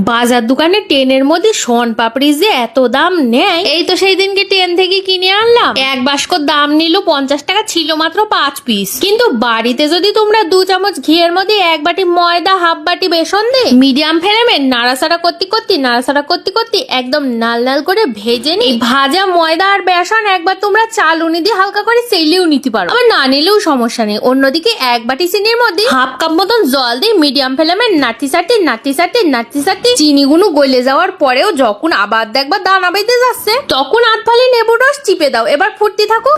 বাজার দোকানে ট্রেনের মধ্যে শন পাপড়ি যে এত দাম নেয়, এই তো সেই দিনকে ট্রেন থেকে কিনে আনলাম। এক বাস্ক দাম নিল 50 টাকা, ছিল মাত্র 5 পিস। কিন্তু বাড়িতে যদি তোমরা 2 চামচ ঘিয়ের মধ্যে 1 বাটি ময়দা, হাফ বাটি বেসন দিয়ে মিডিয়াম ফ্লেমে নাড়াচাড়া করতে করতে একদম লাল লাল করে ভেজে নি। ভাজা ময়দা আর বেসন একবার তোমরা চালুনি দিয়ে হালকা করে সেলিও নিতে পারো, আবার না নিলেও সমস্যা নেই। অন্যদিকে 1 বাটি চিনির মধ্যে হাফ কাপ মতন জল দিয়ে মিডিয়াম ফ্লেমে নাড়তে সারতে চিনিগুলো গলে যাওয়ার পরেও যখন আবার দেখবা দানা বেঁধে যাচ্ছে, তখন আধ ফালি লেবুর রস চিপে দাও। এবার ফুটতে থাকো,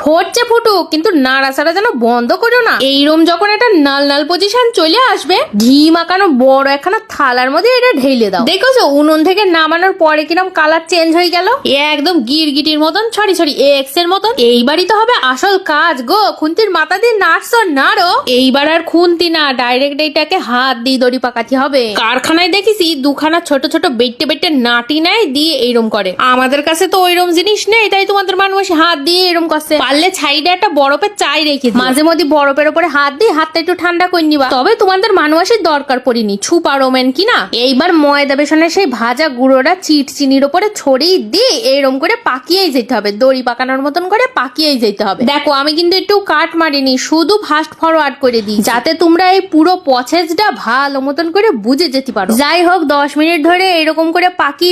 ফুটুক, কিন্তু নাড়াচাড়া যেন বন্ধ করো না। এইরকম যখন একটা নাল নাল পজিশন চলে আসবে, ঘি মাখানো বড় একখানা থালার মধ্যে এটা ঢেলে দাও। দেখেছো উনুন থেকে নামানোর পরে কিরম কালার চেঞ্জ হয়ে গেল, একদম গিরগিটির মতন ছড়ি এক্স এর মতন। এইবারই তো হবে আসল কাজ গো, খুন্তির মাথা দিয়ে নাড়ো। এইবার আর খুন্তি না, ডাইরেক্ট এইটাকে হাত দিয়ে দড়ি পাকাতে হবে। কারখানায় দেখেছি দুখানা ছোট ছোট বেটে নাটি নেয় দিয়ে এইরম করে। আমাদের কাছে তো ওইরম জিনিস নেই, তাই তোমাদের মানুষ হাত দিয়ে এরম করছে। পারলে সাইডে একটা বরফের চাই রেখে মাঝে মধ্যে বরফের উপরে হাত দিয়ে হাতটা একটু ঠান্ডা করে নিবা। তবে তোমাদের মানুষের দরকার পড়িনি, ছুপা রোমেন কিনা। এইবার ময়দা বেসনের সেই ভাজা গুঁড়োটা চিনির উপরে ছড়িয়ে দিয়ে এরম করে পাকিয়েই যেতে হবে, দড়ি পাকানোর মতন করে পাকিয়েই যেতে হবে। দেখো আমি কিন্তু একটু কাট মারিনি, শুধু ফাস্ট ফরওয়ার্ড করে দিই, যাতে তোমরা এই পুরো প্রসেসটা ভালো মতন করে বুঝে যেতে পারো। যাই হোক 10 মিনিট ধরে এরকম করে পাকি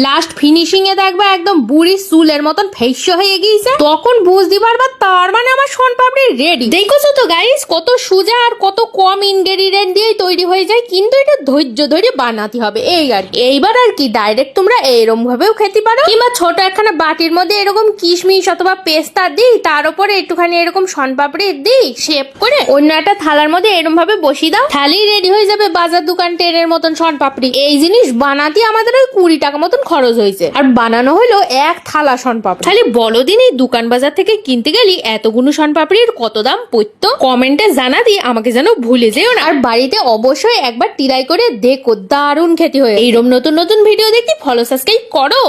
লাস্ট ফিনিশিং এ দেখবা একদম বুড়ি চুলের মতন ফেস হয়ে গিয়েছে। তখন বুঝতে পারবা তার মানে আমার শনপাপড়ি রেডি। দেখছো তো গাইস, কত সোজা আর কত কম ইনগ্রেডিয়েন্ট দিয়ে তৈরি হয়ে যায়, কিন্তু এটা ধৈর্য ধরে বানাতে হবে। এইবার আর কি ডাইরেক্ট তোমরা এরকম ভাবেও খেতে পারো, কিংবা ছোট একখানা বাটির মধ্যে এরকম কিশমিশ অথবা পেস্তা দিই, তার উপরে একটুখানি এরকম শনপাপড়ি দিই শেপ করে অন্য একটা থালার মধ্যে এরকম ভাবে বসিয়ে দাও, থালি রেডি হয়ে যাবে বাজার দোকান ট্রেনের মতন শনপাপড়ি। এই জিনিস বানাতে আমাদের ওই 20 টাকা মতন খরচ হয়েছে, আর বানানো হলো 1 থালা শনপাপড়ি। খালি বলো দিন, এই দোকান বাজার থেকে কিনতে গেলি এতগুলো শনপাপড়ির কত দাম পড়তো? কমেন্টে জানা দিয়ে আমাকে যেন ভুলে যেও না। আর বাড়িতে অবশ্যই একবার ট্রাই করে দেখো, দারুণ খেতে হয়। এইরকম নতুন ভিডিও দেখতে ফলো সাবস্ক্রাইব করো।